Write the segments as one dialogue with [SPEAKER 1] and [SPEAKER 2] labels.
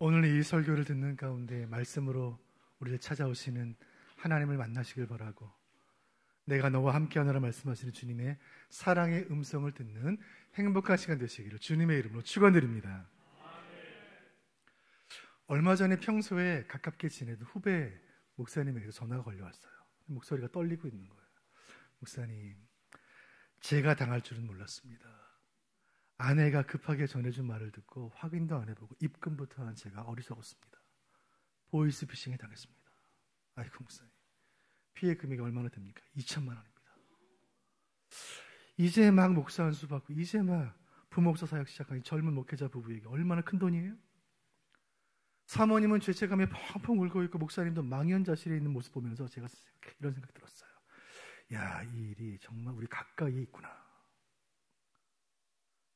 [SPEAKER 1] 오늘 이 설교를 듣는 가운데 말씀으로 우리를 찾아오시는 하나님을 만나시길 바라고, 내가 너와 함께하노라 말씀하시는 주님의 사랑의 음성을 듣는 행복한 시간 되시기를 주님의 이름으로 축원드립니다. 얼마 전에 평소에 가깝게 지내던 후배 목사님에게서 전화가 걸려왔어요. 목소리가 떨리고 있는 거예요. 목사님, 제가 당할 줄은 몰랐습니다. 아내가 급하게 전해준 말을 듣고 확인도 안 해보고 입금부터 한 제가 어리석었습니다. 보이스피싱에 당했습니다. 아이고 목사님, 피해 금액이 얼마나 됩니까? 2천만 원입니다. 이제 막 목사 안수 받고 이제 막 부목사 사역 시작한 이 젊은 목회자 부부에게 얼마나 큰 돈이에요? 사모님은 죄책감에 펑펑 울고 있고 목사님도 망연자실해 있는 모습 보면서 제가 이런 생각 들었어요. 야, 이 일이 정말 우리 가까이에 있구나.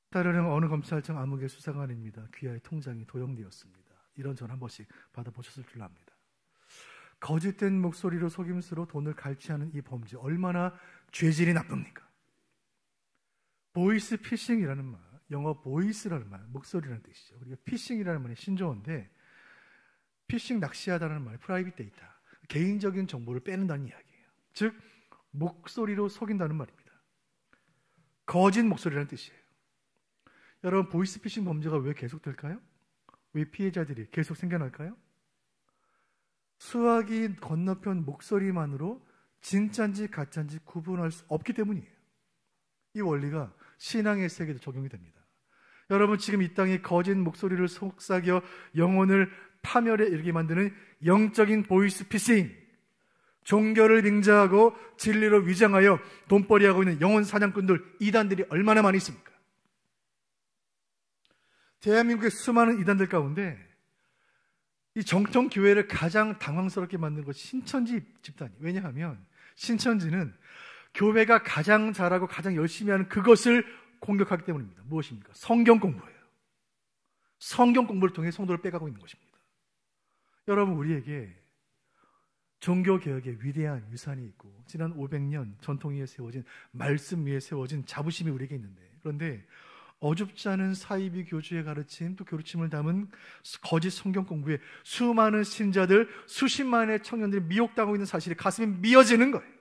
[SPEAKER 1] 딸은 어느 검찰청 암흑의 수사관입니다. 귀하의 통장이 도용되었습니다. 이런 전화 한 번씩 받아보셨을 줄 압니다. 거짓된 목소리로 속임수로 돈을 갈취하는 이 범죄 얼마나 죄질이 나쁩니까? 보이스 피싱이라는 말, 영어 보이스라는 말, 목소리라는 뜻이죠. 우리가 피싱이라는 말이 신조어인데, 피싱 낚시하다는 말, 프라이빗 데이터, 개인적인 정보를 빼낸다는 이야기예요. 즉 목소리로 속인다는 말입니다. 거짓 목소리라는 뜻이에요. 여러분, 보이스피싱 범죄가 왜 계속될까요? 왜 피해자들이 계속 생겨날까요? 수화기 건너편 목소리만으로 진짜인지 가짜인지 구분할 수 없기 때문이에요. 이 원리가 신앙의 세계도 적용이 됩니다. 여러분, 지금 이 땅에 거짓 목소리를 속삭여 영혼을 파멸에 이르게 만드는 영적인 보이스피싱, 종교를 빙자하고 진리로 위장하여 돈벌이하고 있는 영혼 사냥꾼들, 이단들이 얼마나 많이 있습니까? 대한민국의 수많은 이단들 가운데 이 정통 교회를 가장 당황스럽게 만드는 것이 신천지 집단이. 왜냐하면 신천지는 교회가 가장 잘하고 가장 열심히 하는 그것을 공격하기 때문입니다. 무엇입니까? 성경 공부예요. 성경 공부를 통해 성도를 빼가고 있는 것입니다. 여러분, 우리에게 종교개혁의 위대한 유산이 있고 지난 500년 전통 위에 세워진 말씀 위에 세워진 자부심이 우리에게 있는데, 그런데 어줍지 않은 사이비 교주의 가르침, 또 교르침을 담은 거짓 성경 공부에 수많은 신자들, 수십만의 청년들이 미혹당하고 있는 사실이 가슴이 미어지는 거예요.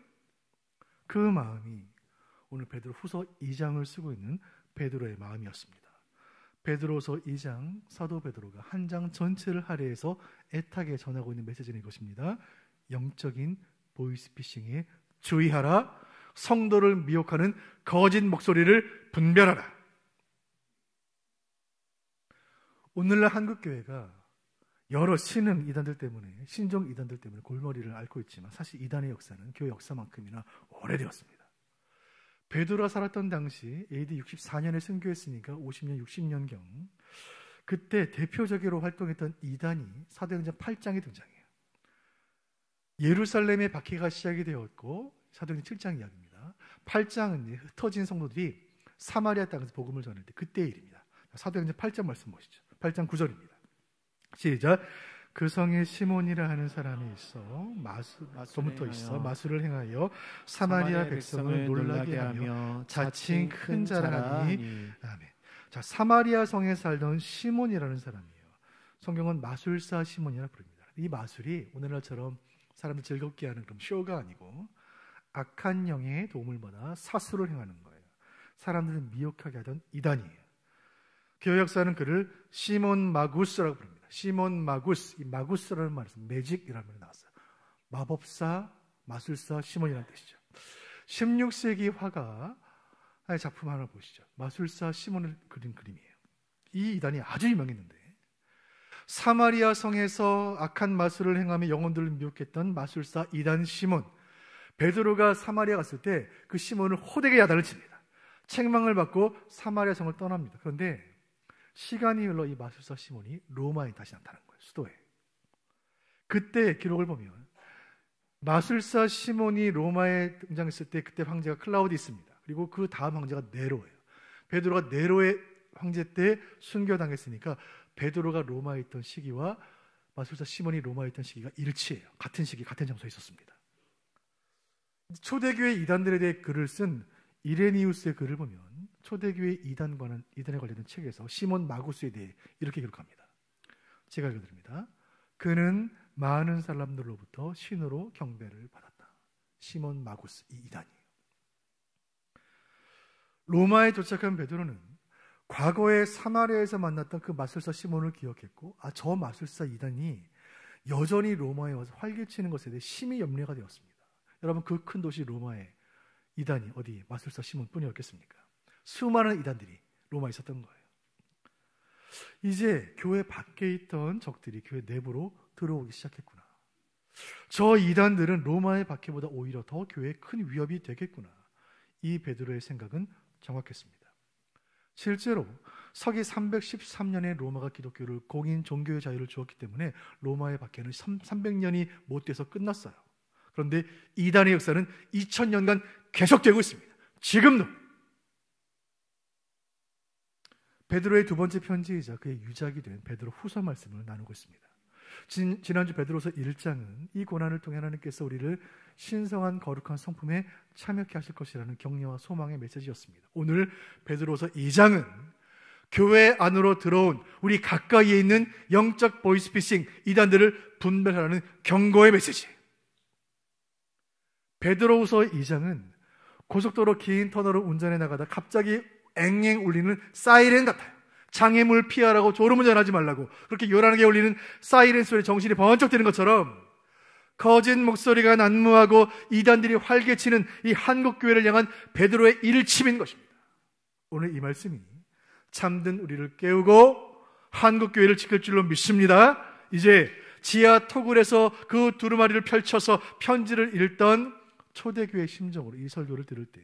[SPEAKER 1] 그 마음이 오늘 베드로 후서 2장을 쓰고 있는 베드로의 마음이었습니다. 베드로서 2장, 사도 베드로가 한 장 전체를 할애해서 애타게 전하고 있는 메시지는 이것입니다. 영적인 보이스피싱에 주의하라. 성도를 미혹하는 거짓 목소리를 분별하라. 오늘날 한국교회가 여러 신흥 이단들 때문에, 신종 이단들 때문에 골머리를 앓고 있지만 사실 이단의 역사는 교회 역사만큼이나 오래되었습니다. 베드로가 살았던 당시 AD 64년에 순교했으니까 50년, 60년경, 그때 대표적으로 활동했던 이단이 사도행전 8장에 등장해요. 예루살렘에 박해가 시작이 되었고, 사도행전 7장 이야기입니다. 8장은 흩어진 성도들이 사마리아 땅에서 복음을 전할 때 그때의 일입니다. 사도행전 8장 말씀 보시죠. 8장 9절입니다. 시작. 그 성에 시몬이라 하는 사람이 있어 마술부터 있어 마술을 행하여 사마리아 백성을 놀라게 하며 자칭 큰 자라니. 아멘. 자, 사마리아 성에 살던 시몬이라는 사람이에요. 성경은 마술사 시몬이라 부릅니다. 이 마술이 오늘날처럼 사람들 즐겁게 하는 그런 쇼가 아니고 악한 영의 도움을 받아 사술을 행하는 거예요. 사람들을 미혹하게 하던 이단이에요. 교회 역사는 그를 시몬 마구스라고 부릅니다. 시몬 마구스, 이 마구스라는 말에서 매직이라는 말이 나왔어요. 마법사, 마술사 시몬이라는 뜻이죠. 16세기 화가의 작품 하나 보시죠. 마술사 시몬을 그린 그림이에요. 이 이단이 아주 유명했는데, 사마리아 성에서 악한 마술을 행하며 영혼들을 미혹했던 마술사 이단 시몬, 베드로가 사마리아 갔을 때 그 시몬을 호되게 야단을 칩니다. 책망을 받고 사마리아 성을 떠납니다. 그런데 시간이 흘러 이 마술사 시몬이 로마에 다시 나타난 거예요. 수도에. 그때 기록을 보면 마술사 시몬이 로마에 등장했을 때 그때 황제가 클라우디스입니다. 그리고 그 다음 황제가 네로예요. 베드로가 네로의 황제 때 순교당했으니까 베드로가 로마에 있던 시기와 마술사 시몬이 로마에 있던 시기가 일치해요. 같은 시기, 같은 장소에 있었습니다. 초대교회 이단들에 대해 글을 쓴 이레니우스의 글을 보면 초대교회 이단에 관련된 책에서 시몬 마구스에 대해 이렇게 기록합니다. 제가 읽어드립니다. 그는 많은 사람들로부터 신으로 경배를 받았다. 시몬 마구스, 이 이단이에요. 로마에 도착한 베드로는 과거에 사마리아에서 만났던 그 마술사 시몬을 기억했고, 저 마술사 이단이 여전히 로마에 와서 활개치는 것에 대해 심히 염려가 되었습니다. 여러분, 그 큰 도시 로마에 이단이 어디 마술사 시몬뿐이었겠습니까? 수많은 이단들이 로마에 있었던 거예요. 이제 교회 밖에 있던 적들이 교회 내부로 들어오기 시작했구나. 저 이단들은 로마의 박해보다 오히려 더 교회에 큰 위협이 되겠구나. 이 베드로의 생각은 정확했습니다. 실제로 서기 313년에 로마가 기독교를 공인 종교의 자유를 주었기 때문에 로마의 박해는 300년이 못 돼서 끝났어요. 그런데 이단의 역사는 2000년간 계속되고 있습니다. 지금도. 베드로의 두 번째 편지이자 그의 유작이 된 베드로 후서 말씀을 나누고 있습니다. 지난주 베드로서 1장은 이 고난을 통해 하나님께서 우리를 신성한 거룩한 성품에 참여케 하실 것이라는 격려와 소망의 메시지였습니다. 오늘 베드로서 2장은 교회 안으로 들어온 우리 가까이에 있는 영적 보이스피싱 이단들을 분별하라는 경고의 메시지예요. 베드로후서 2장은 고속도로 긴 터널을 운전해 나가다 갑자기 앵앵 울리는 사이렌 같아요. 장애물 피하라고, 졸음운전하지 말라고, 그렇게 요란하게 울리는 사이렌 소리에 정신이 번쩍 드는 것처럼 거짓 목소리가 난무하고 이단들이 활개치는 이 한국교회를 향한 베드로의 일침인 것입니다. 오늘 이 말씀이 잠든 우리를 깨우고 한국교회를 지킬 줄로 믿습니다. 이제 지하 토굴에서 그 두루마리를 펼쳐서 편지를 읽던 초대교회 심정으로 이 설교를 들을 때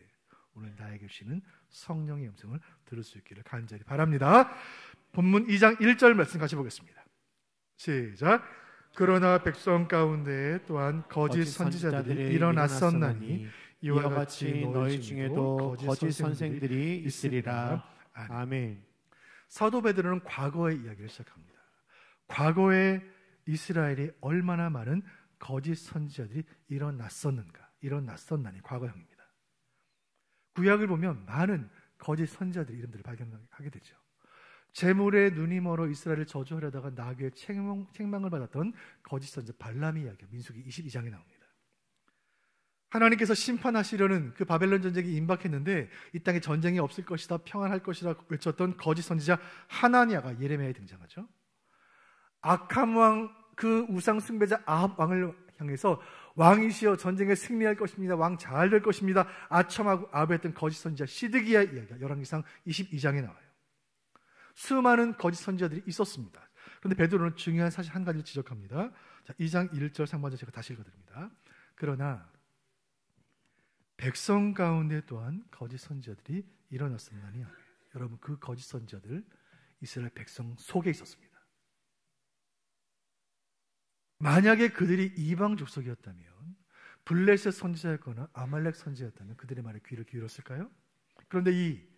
[SPEAKER 1] 오늘 나에게 주시는 성령의 음성을 들을 수 있기를 간절히 바랍니다. 본문 2장 1절 말씀 같이 보겠습니다. 시작. 그러나 백성 가운데 또한 거짓 선지자들이 일어났었나니 이와 같이 너희 중에도 거짓 선생들이 있으리라. 아멘. 사도 베드로는 과거의 이야기를 시작합니다. 과거에 이스라엘이 얼마나 많은 거짓 선지자들이 일어났었나니 과거형입니다. 구약을 보면 많은 거짓 선지자들의 이름들을 발견하게 되죠. 재물에 눈이 멀어 이스라엘을 저주하려다가 나귀의 책망을 받았던 거짓 선지자 발람의 이야기가 민수기 22장에 나옵니다. 하나님께서 심판하시려는 그 바벨론 전쟁이 임박했는데 이 땅에 전쟁이 없을 것이다, 평안할 것이다 외쳤던 거짓 선지자 하나니아가 예레미야에 등장하죠. 아캄 왕, 그 우상 숭배자 아합 왕을 향해서 왕이시여 전쟁에 승리할 것입니다, 왕 잘 될 것입니다 아첨하고 아부했던 거짓 선지자 시드기야 이야기가 열왕기상 22장에 나와요. 수많은 거짓 선지자들이 있었습니다. 그런데 베드로는 중요한 사실 한 가지를 지적합니다. 자, 2장 1절 상반절 제가 다시 읽어드립니다. 그러나 백성 가운데 또한 거짓 선지자들이 일어났었나니. 여러분, 그 거짓 선지자들 이스라엘 백성 속에 있었습니다. 만약에 그들이 이방 족속이었다면, 블레셋 선지자였거나 아말렉 선지자였다면 그들의 말에 귀를 기울였을까요? 그런데 이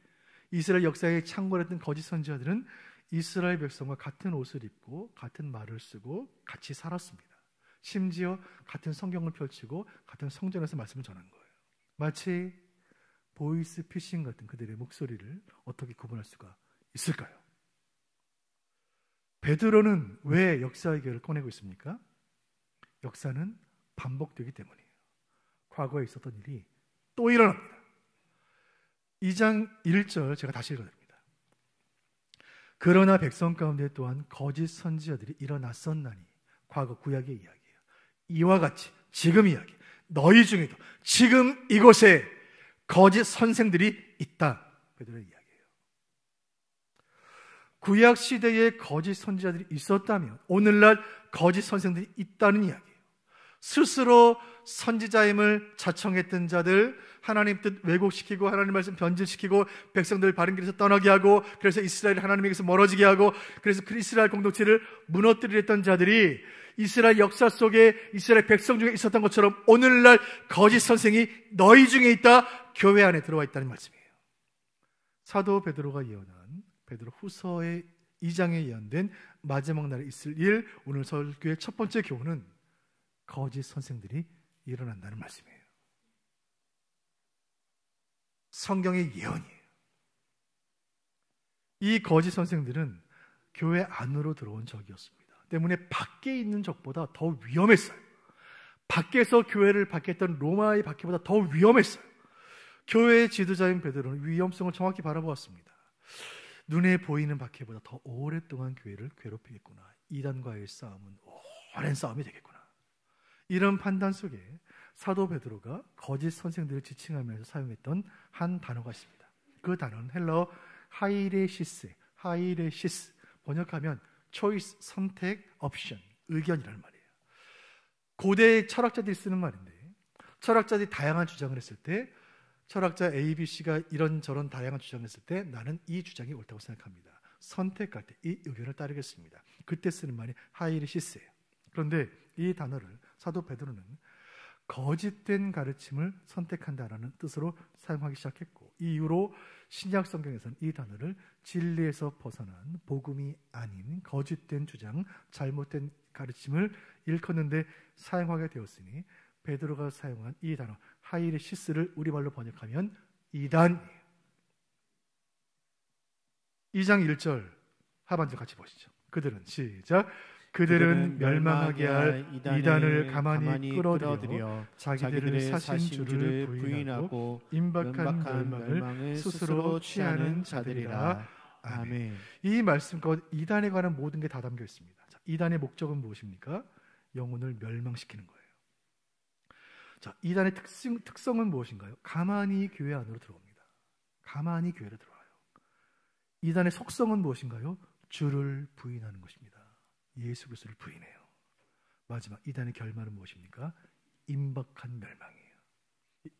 [SPEAKER 1] 이스라엘 역사에 창궐했던 거짓 선지자들은 이스라엘 백성과 같은 옷을 입고 같은 말을 쓰고 같이 살았습니다. 심지어 같은 성경을 펼치고 같은 성전에서 말씀을 전한 거예요. 마치 보이스 피싱 같은 그들의 목소리를 어떻게 구분할 수가 있을까요? 베드로는 왜 역사의 계를 꺼내고 있습니까? 역사는 반복되기 때문이에요. 과거에 있었던 일이 또 일어납니다. 2장 1절 제가 다시 읽어드립니다. 그러나 백성 가운데 또한 거짓 선지자들이 일어났었나니. 과거 구약의 이야기예요. 이와 같이 지금 이야기, 너희 중에도 지금 이곳에 거짓 선생들이 있다. 베드로의 이야기예요. 구약 시대에 거짓 선지자들이 있었다면 오늘날 거짓 선생들이 있다는 이야기예요. 스스로 선지자임을 자청했던 자들, 하나님 뜻 왜곡시키고 하나님 말씀 변질시키고 백성들 바른 길에서 떠나게 하고, 그래서 이스라엘 하나님에게서 멀어지게 하고, 그래서 그 이스라엘 공동체를 무너뜨리려 자들이 이스라엘 역사 속에 이스라엘 백성 중에 있었던 것처럼 오늘날 거짓 선생이 너희 중에 있다, 교회 안에 들어와 있다는 말씀이에요. 사도 베드로가 예언한 베드로 후서의 2장에 예언된 마지막 날에 있을 일, 오늘 설교의 첫 번째 교훈은 거짓 선생들이 일어난다는 말씀이에요. 성경의 예언이에요. 이 거짓 선생들은 교회 안으로 들어온 적이었습니다. 때문에 밖에 있는 적보다 더 위험했어요. 밖에서 교회를 박했던 로마의 박해보다 더 위험했어요. 교회의 지도자인 베드로는 위험성을 정확히 바라보았습니다. 눈에 보이는 박해보다 더 오랫동안 교회를 괴롭히겠구나. 이단과의 싸움은 오랜 싸움이 되겠구나. 이런 판단 속에 사도 베드로가 거짓 선생들을 지칭하면서 사용했던 한 단어가 있습니다. 그 단어는 헬라어 하이레시스, 번역하면 choice, 선택, option, 의견이라는 말이에요. 고대 철학자들이 쓰는 말인데, 철학자들이 다양한 주장을 했을 때 철학자 A, B, C가 이런저런 다양한 주장을 했을 때 나는 이 주장이 옳다고 생각합니다. 선택할 때 이 의견을 따르겠습니다. 그때 쓰는 말이 하이레시스예요. 그런데 이 단어를 사도 베드로는 거짓된 가르침을 선택한다라는 뜻으로 사용하기 시작했고, 이 이후로 신약 성경에서는 이 단어를 진리에서 벗어난 복음이 아닌 거짓된 주장, 잘못된 가르침을 일컫는데 사용하게 되었으니 베드로가 사용한 이 단어 하이레시스를 우리말로 번역하면 이단이에요. 2장 1절 하반절 같이 보시죠. 그들은 시작. 그들은 멸망하게 할 이단을 가만히 끌어들여 자기들을 사신 주를 부인하고 임박한 멸망을 스스로 취하는 자들이라. 아멘. 이 말씀 가운데 이단에 관한 모든 게 다 담겨 있습니다. 자, 이단의 목적은 무엇입니까? 영혼을 멸망시키는 거예요. 자, 이단의 특성은 무엇인가요? 가만히 교회 안으로 들어옵니다. 가만히 교회로 들어와요. 이단의 속성은 무엇인가요? 주를 부인하는 것입니다. 예수 그리스도를 부인해요. 마지막 이단의 결말은 무엇입니까? 임박한 멸망이에요.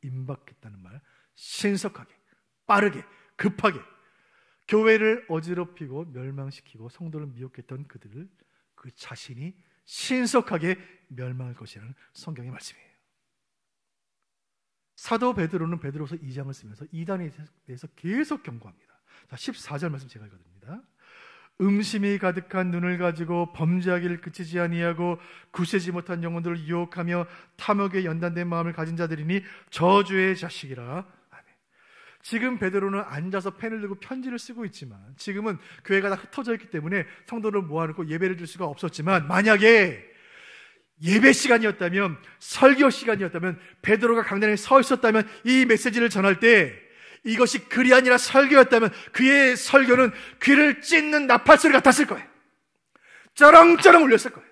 [SPEAKER 1] 임박했다는 말, 신속하게, 빠르게, 급하게 교회를 어지럽히고 멸망시키고 성도를 미혹했던 그들을 그 자신이 신속하게 멸망할 것이라는 성경의 말씀이에요. 사도 베드로는 베드로서 2장을 쓰면서 이단에 대해서 계속 경고합니다. 자, 14절 말씀 제가 읽어드립니다. 음심이 가득한 눈을 가지고 범죄하기를 그치지 아니하고 굳세지 못한 영혼들을 유혹하며 탐욕에 연단된 마음을 가진 자들이니 저주의 자식이라. 아멘. 지금 베드로는 앉아서 펜을 들고 편지를 쓰고 있지만, 지금은 교회가 다 흩어져 있기 때문에 성도를 모아놓고 예배를 줄 수가 없었지만, 만약에 예배 시간이었다면, 설교 시간이었다면, 베드로가 강단에 서 있었다면 이 메시지를 전할 때 이것이 글이 아니라 설교였다면 그의 설교는 귀를 찢는 나팔소리 같았을 거예요. 쩌렁쩌렁 울렸을 거예요.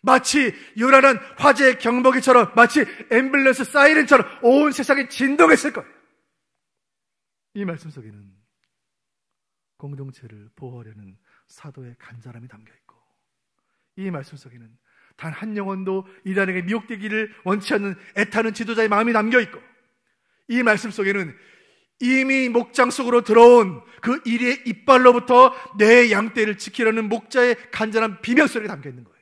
[SPEAKER 1] 마치 요란한 화재의 경보기처럼, 마치 앰뷸런스 사이렌처럼 온 세상이 진동했을 거예요. 이 말씀 속에는 공동체를 보호하려는 사도의 간절함이 담겨있고, 이 말씀 속에는 단 한 영혼도 이단에게 미혹되기를 원치 않는 애타는 지도자의 마음이 담겨있고, 이 말씀 속에는 이미 목장 속으로 들어온 그 이리의 이빨로부터 내 양떼를 지키려는 목자의 간절한 비명소리가 담겨있는 거예요.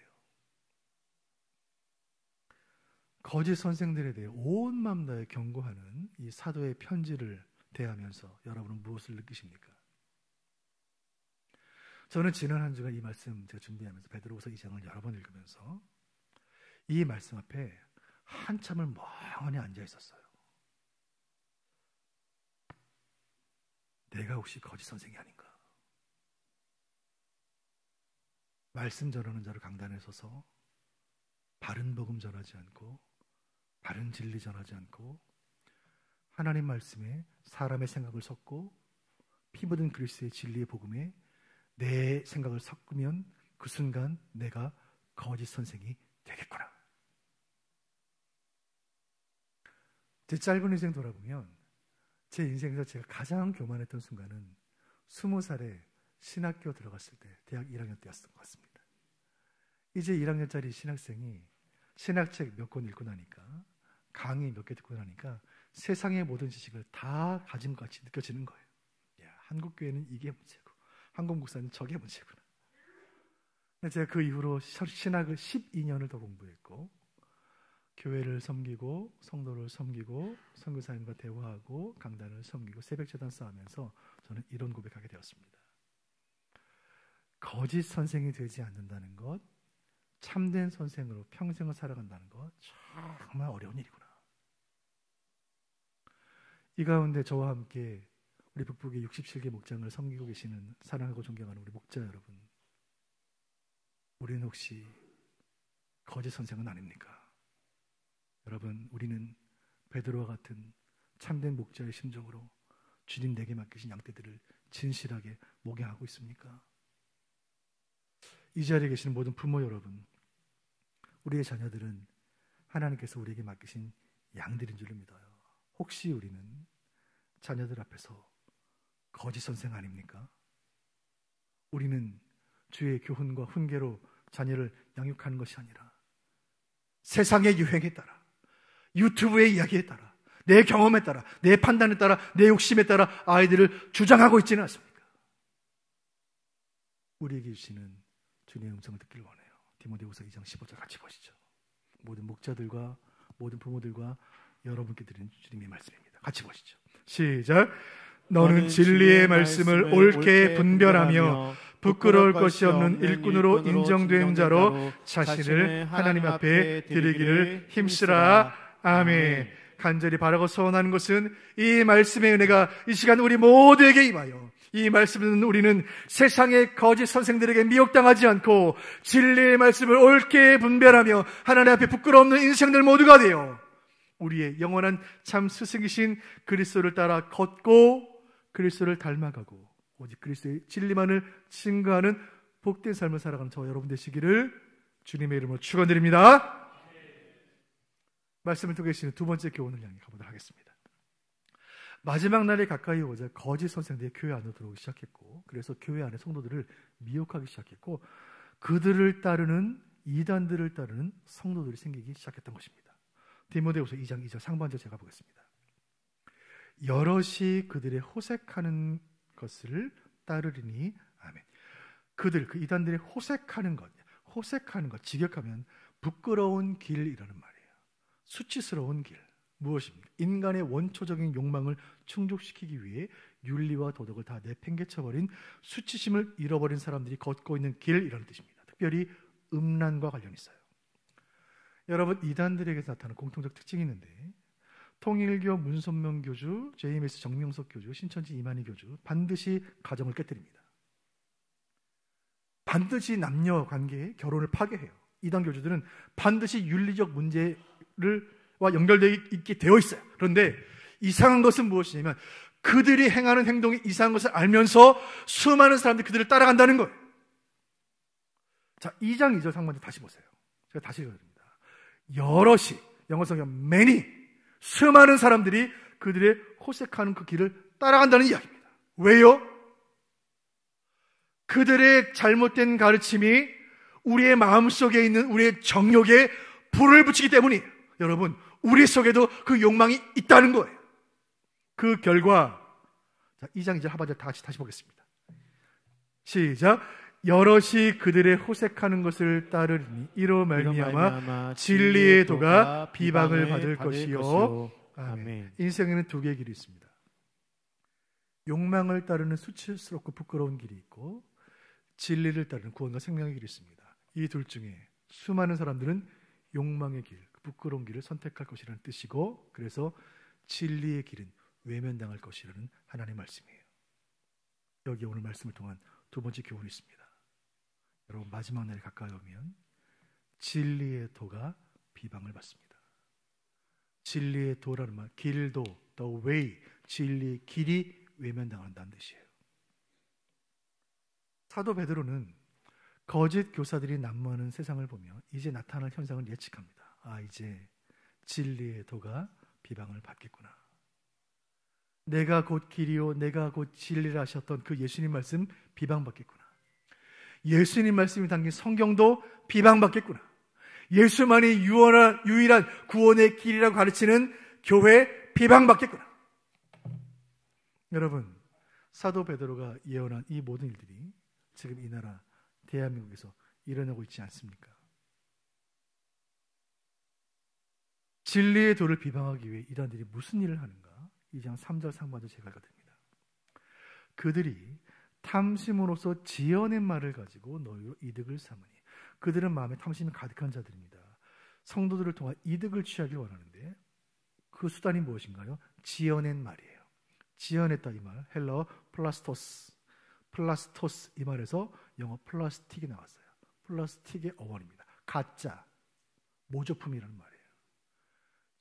[SPEAKER 1] 거짓 선생들에 대해 온 마음 다해 경고하는 이 사도의 편지를 대하면서 여러분은 무엇을 느끼십니까? 저는 지난 한 주간 이 말씀 제가 준비하면서 베드로후서 2장을 여러 번 읽으면서 이 말씀 앞에 한참을 멍하니 앉아 있었어요. 내가 혹시 거짓 선생이 아닌가? 말씀 전하는 자를 강단에 서서 바른 복음 전하지 않고, 바른 진리 전하지 않고, 하나님 말씀에 사람의 생각을 섞고 피 묻은 그리스도의 진리의 복음에 내 생각을 섞으면 그 순간 내가 거짓 선생이 되겠구나. 제 짧은 인생 돌아보면 제 인생에서 제가 가장 교만했던 순간은 20살에 신학교 들어갔을 때, 대학 1학년 때였던 것 같습니다. 이제 1학년짜리 신학생이 신학책 몇 권 읽고 나니까, 강의 몇 개 듣고 나니까 세상의 모든 지식을 다 가진 것 같이 느껴지는 거예요. 야, 한국교회는 이게 문제고 한국 목사는 저게 문제구나. 제가 그 이후로 신학을 12년을 더 공부했고, 교회를 섬기고 성도를 섬기고 선교사님과 대화하고 강단을 섬기고 새벽재단 쌓으면서 저는 이런 고백하게 되었습니다. 거짓 선생이 되지 않는다는 것, 참된 선생으로 평생을 살아간다는 것, 정말 어려운 일이구나. 이 가운데 저와 함께 우리 북북의 67개 목장을 섬기고 계시는 사랑하고 존경하는 우리 목자 여러분, 우리는 혹시 거짓 선생은 아닙니까? 여러분, 우리는 베드로와 같은 참된 목자의 심정으로 주님 내게 맡기신 양떼들을 진실하게 목양하고 있습니까? 이 자리에 계시는 모든 부모 여러분, 우리의 자녀들은 하나님께서 우리에게 맡기신 양들인 줄 믿어요. 혹시 우리는 자녀들 앞에서 거짓 선생 아닙니까? 우리는 주의 교훈과 훈계로 자녀를 양육하는 것이 아니라 세상의 유행에 따라, 유튜브의 이야기에 따라, 내 경험에 따라, 내 판단에 따라, 내 욕심에 따라 아이들을 주장하고 있지는 않습니까? 우리에게 주시는 주님의 음성을 듣기를 원해요. 디모데후서 2장 15절 같이 보시죠. 모든 목자들과 모든 부모들과 여러분께 드리는 주님의 말씀입니다. 같이 보시죠. 시작. 너는 진리의 말씀을 옳게 분별하며 부끄러울 것이 없는 일꾼으로 인정된 자로 자신을 하나님 앞에 드리기를 힘쓰라. 아멘. 간절히 바라고 소원하는 것은 이 말씀의 은혜가 이 시간 우리 모두에게 임하여 이 말씀은 우리는 세상의 거짓 선생들에게 미혹당하지 않고 진리의 말씀을 옳게 분별하며 하나님 앞에 부끄러움 없는 인생들 모두가 되어 우리의 영원한 참 스승이신 그리스도를 따라 걷고 그리스도를 닮아가고 오직 그리스도의 진리만을 증거하는 복된 삶을 살아가는 저와 여러분 되시기를 주님의 이름으로 축원드립니다. 말씀을 통해 주시는 두 번째 교훈을 향해 가보도록 하겠습니다. 마지막 날에 가까이 오자 거짓 선생들이 교회 안으로 들어오기 시작했고, 그래서 교회 안에 성도들을 미혹하기 시작했고, 그들을 따르는 이단들을 따르는 성도들이 생기기 시작했던 것입니다. 디모데후서 2장 2절 상반절 제가 보겠습니다. 여럿이 그들의 호색하는 것을 따르리니 아멘. 그들 그 이단들의 호색하는 것, 직역하면 부끄러운 길이라는 말이에요. 수치스러운 길. 무엇입니까? 인간의 원초적인 욕망을 충족시키기 위해 윤리와 도덕을 다 내팽개쳐버린 수치심을 잃어버린 사람들이 걷고 있는 길이라는 뜻입니다. 특별히 음란과 관련이 있어요. 여러분, 이단들에게 나타나는 공통적 특징이 있는데 통일교 문선명 교주, JMS 정명석 교주, 신천지 이만희 교주 반드시 가정을 깨뜨립니다. 반드시 남녀 관계에 결혼을 파괴해요. 이단 교주들은 반드시 윤리적 문제와 연결되어 있게 되어 있어요. 그런데 이상한 것은 무엇이냐면 그들이 행하는 행동이 이상한 것을 알면서 수많은 사람들이 그들을 따라간다는 거예요. 자, 2장 2절 상반절 다시 보세요. 제가 다시 읽어드립니다. 여럿이, 영어 성경 many, 수많은 사람들이 그들의 호색하는 그 길을 따라간다는 이야기입니다. 왜요? 그들의 잘못된 가르침이 우리의 마음속에 있는 우리의 정욕에 불을 붙이기 때문이에요. 여러분, 우리 속에도 그 욕망이 있다는 거예요. 그 결과, 자, 2장 2절 하반절 다 같이 다시 보겠습니다. 시작. 여럿이 그들의 호색하는 것을 따르니 이로 말미암아 진리의 도가 비방을 받을 것이요. 아멘. 인생에는 두 개의 길이 있습니다. 욕망을 따르는 수치스럽고 부끄러운 길이 있고 진리를 따르는 구원과 생명의 길이 있습니다. 이 둘 중에 수많은 사람들은 욕망의 길, 부끄러운 길을 선택할 것이라는 뜻이고, 그래서 진리의 길은 외면당할 것이라는 하나님의 말씀이에요. 여기 오늘 말씀을 통한 두 번째 교훈이 있습니다. 여러분, 마지막 날이 가까이 오면 진리의 도가 비방을 받습니다. 진리의 도라는 말, 길도, the way, 진리의 길이 외면당한다는 뜻이에요. 사도 베드로는 거짓 교사들이 난무하는 세상을 보며 이제 나타날 현상을 예측합니다. 아, 이제 진리의 도가 비방을 받겠구나. 내가 곧 길이요 내가 곧 진리라 하셨던 그 예수님 말씀 비방받겠구나. 예수님 말씀이 담긴 성경도 비방받겠구나. 예수만이 유일한 구원의 길이라고 가르치는 교회 비방받겠구나. 여러분, 사도 베드로가 예언한 이 모든 일들이 지금 이 나라 대한민국에서 일어나고 있지 않습니까? 진리의 도를 비방하기 위해 이단들이 무슨 일을 하는가? 2장 3절 상반절 제가 읽어드립니다. 그들이 탐심으로서 지어낸 말을 가지고 너희로 이득을 삼으니, 그들은 마음에 탐심이 가득한 자들입니다. 성도들을 통한 이득을 취하길 원하는데 그 수단이 무엇인가요? 지어낸 말이에요. 지어냈다 이 말, 헬라어 플라스토스 이 말에서 영어 플라스틱이 나왔어요. 플라스틱의 어원입니다. 가짜, 모조품이라는 말이에요.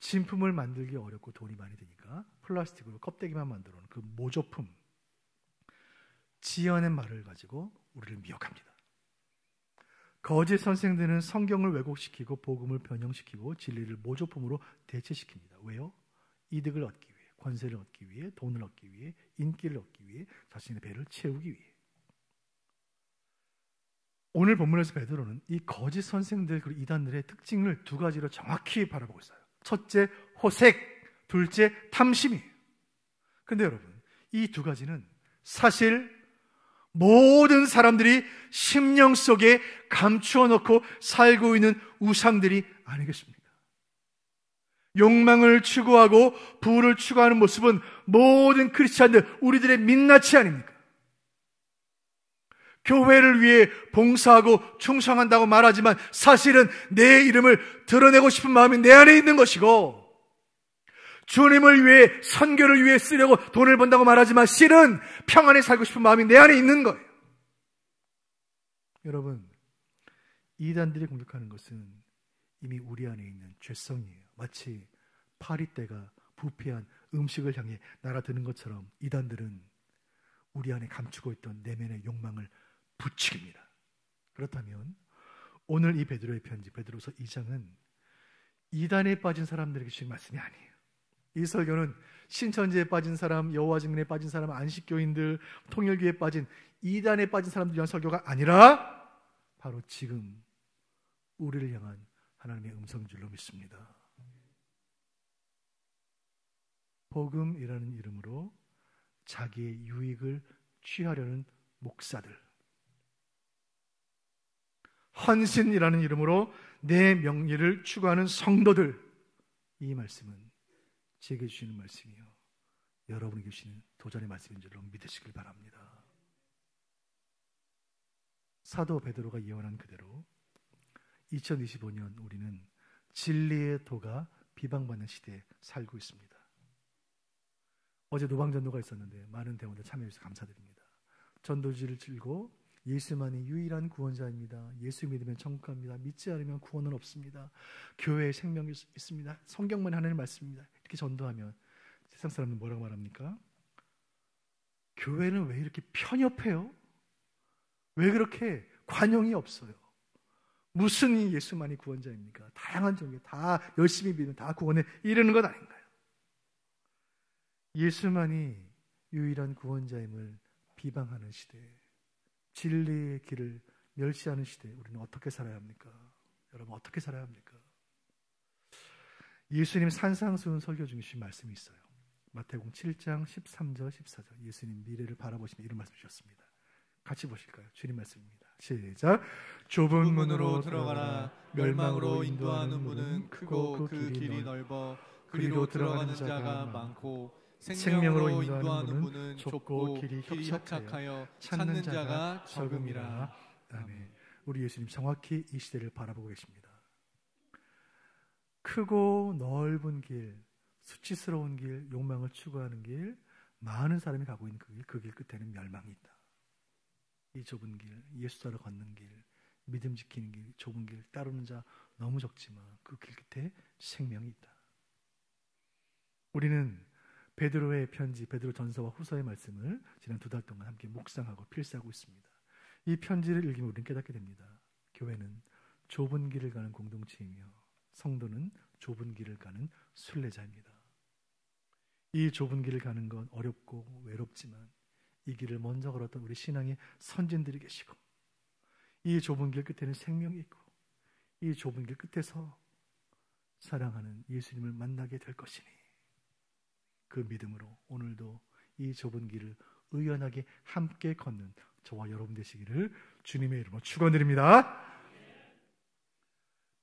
[SPEAKER 1] 진품을 만들기 어렵고 돈이 많이 드니까 플라스틱으로 껍데기만 만들어 놓은 그 모조품, 지어낸 말을 가지고 우리를 미혹합니다. 거짓 선생들은 성경을 왜곡시키고 복음을 변형시키고 진리를 모조품으로 대체시킵니다. 왜요? 이득을 얻기 위해, 권세를 얻기 위해, 돈을 얻기 위해, 인기를 얻기 위해, 자신의 배를 채우기 위해. 오늘 본문에서 베드로는 이 거짓 선생들 그리고 이단들의 특징을 두 가지로 정확히 바라보고 있어요. 첫째, 호색, 둘째, 탐심이에요. 그런데 여러분, 이 두 가지는 사실 모든 사람들이 심령 속에 감추어 놓고 살고 있는 우상들이 아니겠습니까? 욕망을 추구하고 부를 추구하는 모습은 모든 크리스찬들, 우리들의 민낯이 아닙니까? 교회를 위해 봉사하고 충성한다고 말하지만 사실은 내 이름을 드러내고 싶은 마음이 내 안에 있는 것이고, 주님을 위해, 선교를 위해 쓰려고 돈을 번다고 말하지만 실은 평안에 살고 싶은 마음이 내 안에 있는 거예요. 여러분, 이단들이 공격하는 것은 이미 우리 안에 있는 죄성이에요. 마치 파리떼가 부패한 음식을 향해 날아드는 것처럼 이단들은 우리 안에 감추고 있던 내면의 욕망을 부추깁니다. 그렇다면 오늘 이 베드로의 편지, 베드로서 2장은 이단에 빠진 사람들에게 주신 말씀이 아니에요. 이 설교는 신천지에 빠진 사람, 여호와 증인에 빠진 사람, 안식교인들, 통일교에 빠진, 이단에 빠진 사람들 위한 설교가 아니라 바로 지금 우리를 향한 하나님의 음성인 줄로 믿습니다. 복음이라는 이름으로 자기의 유익을 취하려는 목사들, 헌신이라는 이름으로 내 명예를 추구하는 성도들, 이 말씀은 제게 주시는 말씀이요, 여러분에게 주시는 도전의 말씀인 줄로 믿으시길 바랍니다. 사도 베드로가 예언한 그대로 2025년 우리는 진리의 도가 비방받는 시대에 살고 있습니다. 어제 노방전도가 있었는데 많은 대원들 참여해 주셔서 감사드립니다. 전도지를 들고 예수만이 유일한 구원자입니다. 예수 믿으면 천국 갑니다. 믿지 않으면 구원은 없습니다. 교회에 생명이 있습니다. 성경만 하나님의 말씀입니다. 이렇게 전도하면 세상 사람은 뭐라고 말합니까? 교회는 왜 이렇게 편협해요? 왜 그렇게 관용이 없어요? 무슨 이 예수만이 구원자입니까? 다양한 종교 다 열심히 믿으면 다 구원에 이르는 것 아닌가요? 예수만이 유일한 구원자임을 비방하는 시대에, 진리의 길을 멸시하는 시대에 우리는 어떻게 살아야 합니까? 여러분, 어떻게 살아야 합니까? 예수님 산상수훈 설교 중에 주신 말씀이 있어요. 마태복음 7장 13절 14절. 예수님 미래를 바라보시며 이런 말씀 주셨습니다. 같이 보실까요? 주님 말씀입니다. 시작. 좁은 문으로 들어가라. 멸망으로 인도하는 문은 크고 그 길이 넓어 그리로 들어가는 자가 많고 생명으로 인도하는 문은 좁고 길이 협착하여 찾는 자가 적음이라. 아멘. 우리 예수님 정확히 이 시대를 바라보고 계십니다. 크고 넓은 길, 수치스러운 길, 욕망을 추구하는 길, 많은 사람이 가고 있는 그 길 끝에는 멸망이 있다. 이 좁은 길, 예수 따라 걷는 길, 믿음 지키는 길, 좁은 길 따르는 자 너무 적지만 그 길 끝에 생명이 있다. 우리는 베드로의 편지, 베드로 전서와 후서의 말씀을 지난 2달 동안 함께 묵상하고 필사하고 있습니다. 이 편지를 읽으면 우리는 깨닫게 됩니다. 교회는 좁은 길을 가는 공동체이며 성도는 좁은 길을 가는 순례자입니다. 이 좁은 길을 가는 건 어렵고 외롭지만 이 길을 먼저 걸었던 우리 신앙의 선진들이 계시고, 이 좁은 길 끝에는 생명이 있고, 이 좁은 길 끝에서 사랑하는 예수님을 만나게 될 것이니, 그 믿음으로 오늘도 이 좁은 길을 의연하게 함께 걷는 저와 여러분 되시기를 주님의 이름으로 축원드립니다.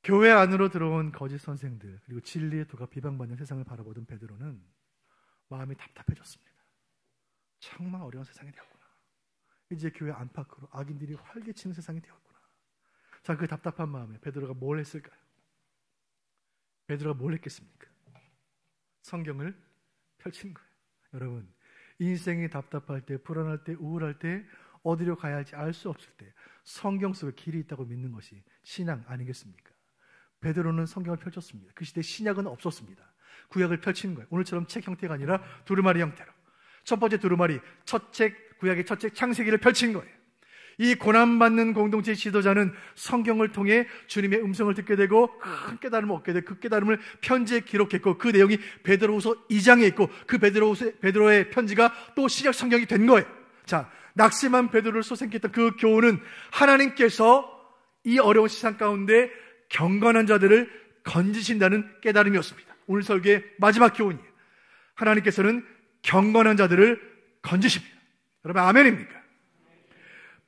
[SPEAKER 1] 교회 안으로 들어온 거짓 선생들, 그리고 진리의 도가 비방받는 세상을 바라보던 베드로는 마음이 답답해졌습니다. 정말 어려운 세상이 되었구나. 이제 교회 안팎으로 악인들이 활개치는 세상이 되었구나. 자, 그 답답한 마음에 베드로가 뭘 했을까요? 베드로가 뭘 했겠습니까? 성경을 펼친 거예요. 여러분, 인생이 답답할 때, 불안할 때, 우울할 때 어디로 가야 할지 알 수 없을 때 성경 속에 길이 있다고 믿는 것이 신앙 아니겠습니까? 베드로는 성경을 펼쳤습니다. 그 시대에 신약은 없었습니다. 구약을 펼치는 거예요. 오늘처럼 책 형태가 아니라 두루마리 형태로. 첫 번째 두루마리, 첫 책, 구약의 첫 책 창세기를 펼친 거예요. 이 고난받는 공동체의 지도자는 성경을 통해 주님의 음성을 듣게 되고 큰 깨달음을 얻게 되고 그 깨달음을 편지에 기록했고 그 내용이 베드로후서 2장에 있고 그 베드로의 편지가 또 신약 성경이 된 거예요. 자, 낙심한 베드로를 솟게 했던 그 교훈은 하나님께서 이 어려운 세상 가운데 경건한 자들을 건지신다는 깨달음이었습니다. 오늘 설교의 마지막 교훈이에요. 하나님께서는 경건한 자들을 건지십니다. 여러분 아멘입니까?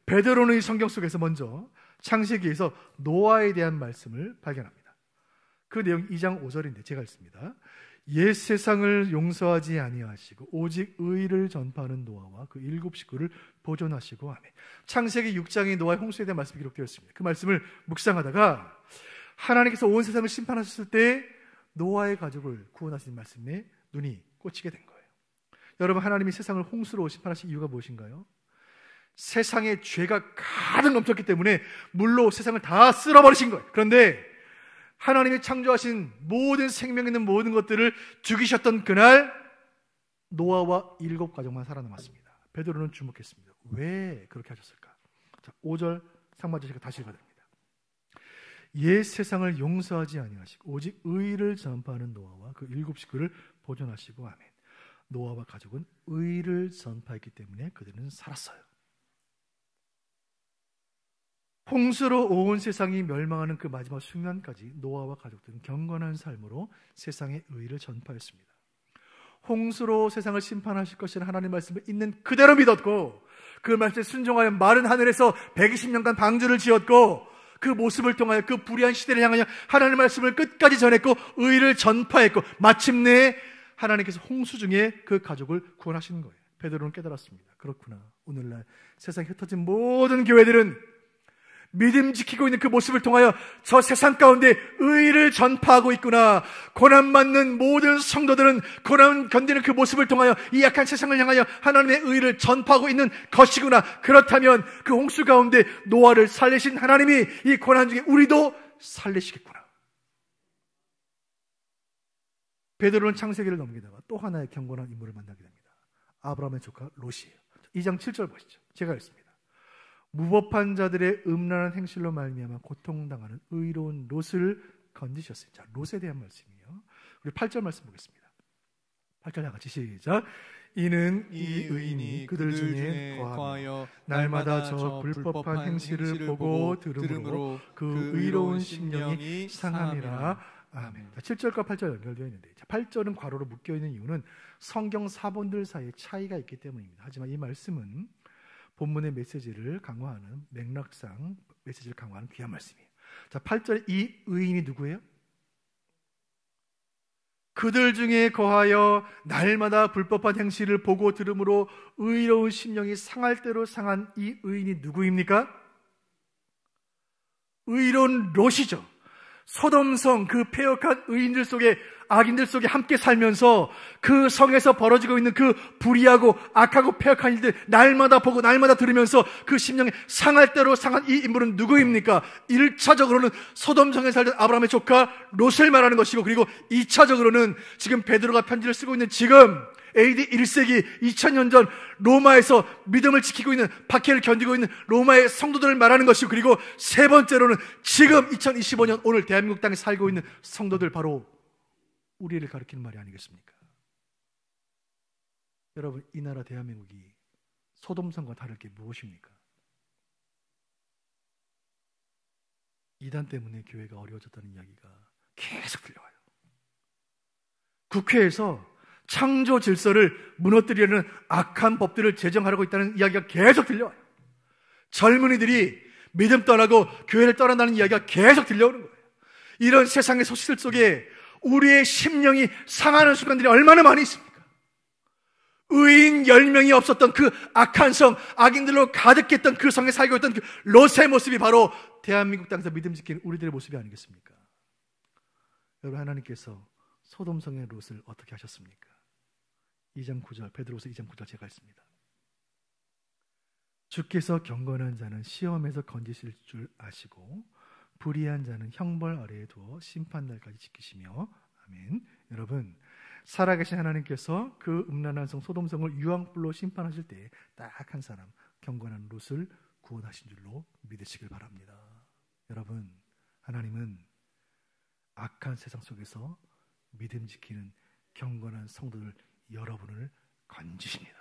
[SPEAKER 1] 베드로는 이 성경 속에서 먼저 창세기에서 노아에 대한 말씀을 발견합니다. 그 내용 2장 5절인데 제가 읽습니다. 옛 세상을 용서하지 아니하시고 오직 의를 전파하는 노아와 그 7 식구를 보존하시고 아멘. 창세기 6장에 노아의 홍수에 대한 말씀이 기록되어 있습니다. 그 말씀을 묵상하다가 하나님께서 온 세상을 심판하셨을 때 노아의 가족을 구원하시는 말씀에 눈이 꽂히게 된 거예요. 여러분 하나님이 세상을 홍수로 심판하신 이유가 무엇인가요? 세상에 죄가 가득 넘쳤기 때문에 물로 세상을 다 쓸어버리신 거예요. 그런데 하나님이 창조하신 모든 생명 있는 모든 것들을 죽이셨던 그날 노아와 7 가족만 살아남았습니다. 베드로는 주목했습니다. 왜 그렇게 하셨을까? 자, 5절 상반절 제가 다시 읽어드립니다. 옛 세상을 용서하지 아니하시고 오직 의를 전파하는 노아와 그 7 식구를 보존하시고 아멘. 노아와 가족은 의를 전파했기 때문에 그들은 살았어요. 홍수로 온 세상이 멸망하는 그 마지막 순간까지 노아와 가족들은 경건한 삶으로 세상의 의를 전파했습니다. 홍수로 세상을 심판하실 것이라는 하나님의 말씀을 있는 그대로 믿었고 그 말씀에 순종하여 마른 하늘에서 120년간 방주를 지었고 그 모습을 통하여 그 불의한 시대를 향하여 하나님의 말씀을 끝까지 전했고 의를 전파했고 마침내 하나님께서 홍수 중에 그 가족을 구원하시는 거예요. 베드로는 깨달았습니다. 그렇구나. 오늘날 세상에 흩어진 모든 교회들은 믿음 지키고 있는 그 모습을 통하여 저 세상 가운데 의를 전파하고 있구나. 고난받는 모든 성도들은 고난 견디는 그 모습을 통하여 이 약한 세상을 향하여 하나님의 의를 전파하고 있는 것이구나. 그렇다면 그 홍수 가운데 노아를 살리신 하나님이 이 고난 중에 우리도 살리시겠구나. 베드로는 창세기를 넘기다가 또 하나의 경건한 인물을 만나게 됩니다. 아브라함의 조카 롯이에요. 2장 7절 보시죠. 제가 읽습니다. 무법한 자들의 음란한 행실로 말미암아 고통당하는 의로운 롯을 건지셨어요. 자, 롯에 대한 말씀이에요. 우리 8절 말씀 보겠습니다. 8절 다 같이 시작. 이는 이 의인이 그들 중에 거하여 날마다 저 불법한 행실을 보고 들으므로 그 의로운 심령이 상함이라. 아멘. 7절과 8절 연결되어 있는데 8절은 괄호로 묶여있는 이유는 성경 사본들 사이에 차이가 있기 때문입니다. 하지만 이 말씀은 본문의 메시지를 강화하는 맥락상 메시지를 강화하는 귀한 말씀이에요. 자, 8절에 이 의인이 누구예요? 그들 중에 거하여 날마다 불법한 행실을 보고 들으므로 의로운 심령이 상할 대로 상한 이 의인이 누구입니까? 의로운 롯이죠. 소돔성 그 패역한 의인들 속에 악인들 속에 함께 살면서 그 성에서 벌어지고 있는 그 불의하고 악하고 패역한 일들 날마다 보고 날마다 들으면서 그 심령이 상할 대로 상한 이 인물은 누구입니까? 1차적으로는 소돔성에 살던 아브라함의 조카 롯을 말하는 것이고 그리고 2차적으로는 지금 베드로가 편지를 쓰고 있는 지금 AD 1세기 2000년 전 로마에서 믿음을 지키고 있는 박해를 견디고 있는 로마의 성도들을 말하는 것이고 그리고 세 번째로는 지금 2025년 오늘 대한민국 땅에 살고 있는 성도들 바로 우리를 가리키는 말이 아니겠습니까? 여러분 이 나라 대한민국이 소돔성과 다를 게 무엇입니까? 이단 때문에 교회가 어려워졌다는 이야기가 계속 들려와요. 국회에서 창조 질서를 무너뜨리려는 악한 법들을 제정하려고 있다는 이야기가 계속 들려와요. 젊은이들이 믿음 떠나고 교회를 떠난다는 이야기가 계속 들려오는 거예요. 이런 세상의 소식들 속에 우리의 심령이 상하는 순간들이 얼마나 많이 있습니까? 의인 10명이 없었던 그 악한 성, 악인들로 가득했던 그 성에 살고 있던 그 롯의 모습이 바로 대한민국 땅에서 믿음 지키는 우리들의 모습이 아니겠습니까? 여러분 하나님께서 소돔성의 롯을 어떻게 하셨습니까? 2장 9절 베드로서 2장 9절 제가 읽습니다. 주께서 경건한 자는 시험에서 건지실 줄 아시고 불의한 자는 형벌 아래에 두어 심판날까지 지키시며. 아멘. 여러분, 살아계신 하나님께서 그 음란한 성 소돔성을 유황불로 심판하실 때 딱 한 사람, 경건한 롯을 구원하신 줄로 믿으시길 바랍니다. 여러분, 하나님은 악한 세상 속에서 믿음 지키는 경건한 성도들 여러분을 건지십니다.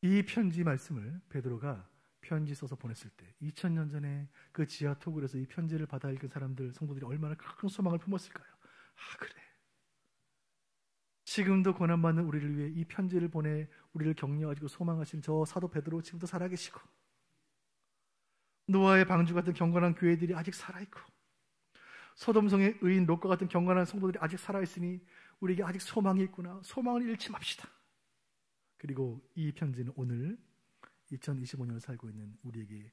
[SPEAKER 1] 이 편지 말씀을 베드로가 편지 써서 보냈을 때 2000년 전에 그 지하 토굴에서 이 편지를 받아 읽은 사람들, 성도들이 얼마나 큰 소망을 품었을까요? 그래, 지금도 고난받는 우리를 위해 이 편지를 보내 우리를 격려하시고 소망하신 저 사도 베드로 지금도 살아계시고, 노아의 방주 같은 경건한 교회들이 아직 살아있고, 소돔성의 의인 롯과 같은 경건한 성도들이 아직 살아있으니 우리에게 아직 소망이 있구나. 소망을 잃지 맙시다. 그리고 이 편지는 오늘 2025년을 살고 있는 우리에게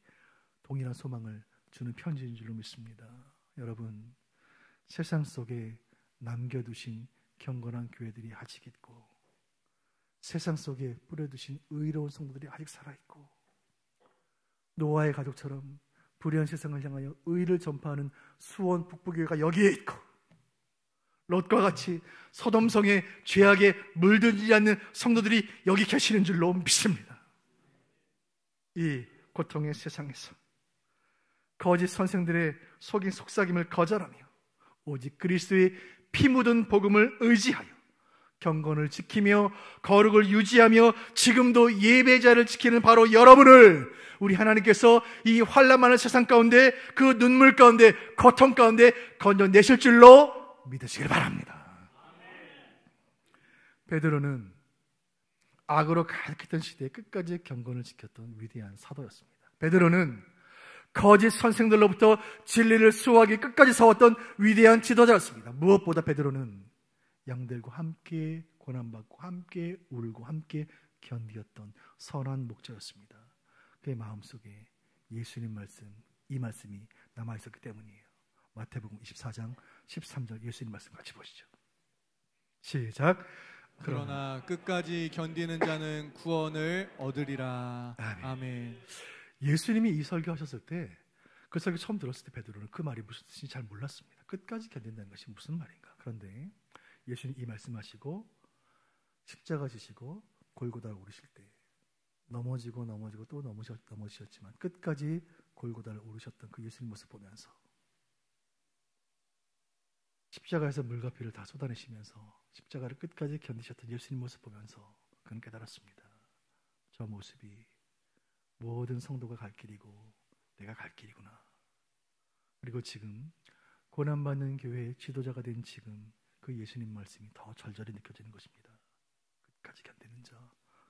[SPEAKER 1] 동일한 소망을 주는 편지인 줄로 믿습니다. 여러분, 세상 속에 남겨두신 경건한 교회들이 아직 있고, 세상 속에 뿌려두신 의로운 성도들이 아직 살아있고, 노아의 가족처럼 불의한 세상을 향하여 의를 전파하는 수원 북부교회가 여기에 있고, 롯과 같이 소돔성의 죄악에 물들지 않는 성도들이 여기 계시는 줄로 믿습니다. 이 고통의 세상에서 거짓 선생들의 속인 속삭임을 거절하며 오직 그리스도의 피 묻은 복음을 의지하여 경건을 지키며 거룩을 유지하며 지금도 예배자를 지키는 바로 여러분을 우리 하나님께서 이 환난 많은 세상 가운데, 그 눈물 가운데, 고통 가운데 건져내실 줄로 믿으시길 바랍니다. 베드로는 악으로 가득했던 시대에 끝까지 경건을 지켰던 위대한 사도였습니다. 베드로는 거짓 선생들로부터 진리를 수호하기 끝까지 싸웠던 위대한 지도자였습니다. 무엇보다 베드로는 양들과 함께 고난받고 함께 울고 함께 견디었던 선한 목자였습니다. 그의 마음속에 예수님 말씀, 이 말씀이 남아있었기 때문이에요. 마태복음 24장 13절 예수님 말씀 같이 보시죠. 시작.
[SPEAKER 2] 그러나 끝까지 견디는 자는 구원을 얻으리라. 아멘.
[SPEAKER 1] 예수님이 이 설교하셨을 때, 그 설교 처음 들었을 때 베드로는 그 말이 무슨 뜻인지 잘 몰랐습니다. 끝까지 견딘다는 것이 무슨 말인가. 그런데 예수님 이 말씀하시고 십자가 지시고 골고다를 오르실 때 넘어지고 또 넘어지셨지만 끝까지 골고다를 오르셨던 그 예수님 모습 보면서, 십자가에서 물과 피를 다 쏟아내시면서 십자가를 끝까지 견디셨던 예수님 모습 보면서 그는 깨달았습니다. 저 모습이 모든 성도가 갈 길이고 내가 갈 길이구나. 그리고 지금 고난받는 교회의 지도자가 된 지금 그 예수님 말씀이 더 절절히 느껴지는 것입니다. 끝까지 견디는 자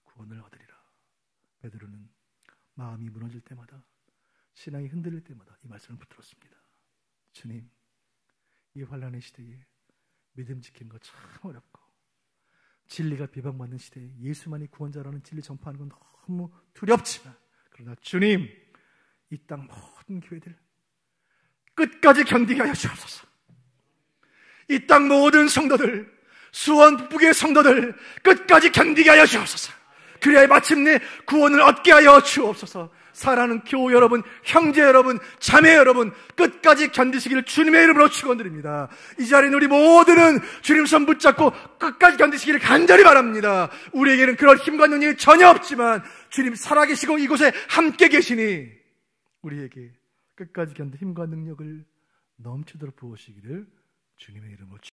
[SPEAKER 1] 구원을 얻으리라. 베드로는 마음이 무너질 때마다, 신앙이 흔들릴 때마다 이 말씀을 붙들었습니다. 주님, 이 환난의 시대에 믿음 지키는 거 참 어렵고, 진리가 비방받는 시대에 예수만이 구원자라는 진리 전파하는 건 너무 두렵지만, 그러나 주님, 이 땅 모든 교회들 끝까지 견디게 하여 주옵소서. 이 땅 모든 성도들, 수원 북부교회 성도들 끝까지 견디게 하여 주옵소서. 그래야 마침내 구원을 얻게 하여 주옵소서. 사랑하는 교우 여러분, 형제 여러분, 자매 여러분, 끝까지 견디시기를 주님의 이름으로 축원드립니다. 이 자리에 우리 모두는 주님 손 붙잡고 끝까지 견디시기를 간절히 바랍니다. 우리에게는 그런 힘과 능력이 전혀 없지만 주님 살아계시고 이곳에 함께 계시니 우리에게 끝까지 견딜 힘과 능력을 넘치도록 부으시기를 주님의 이름으로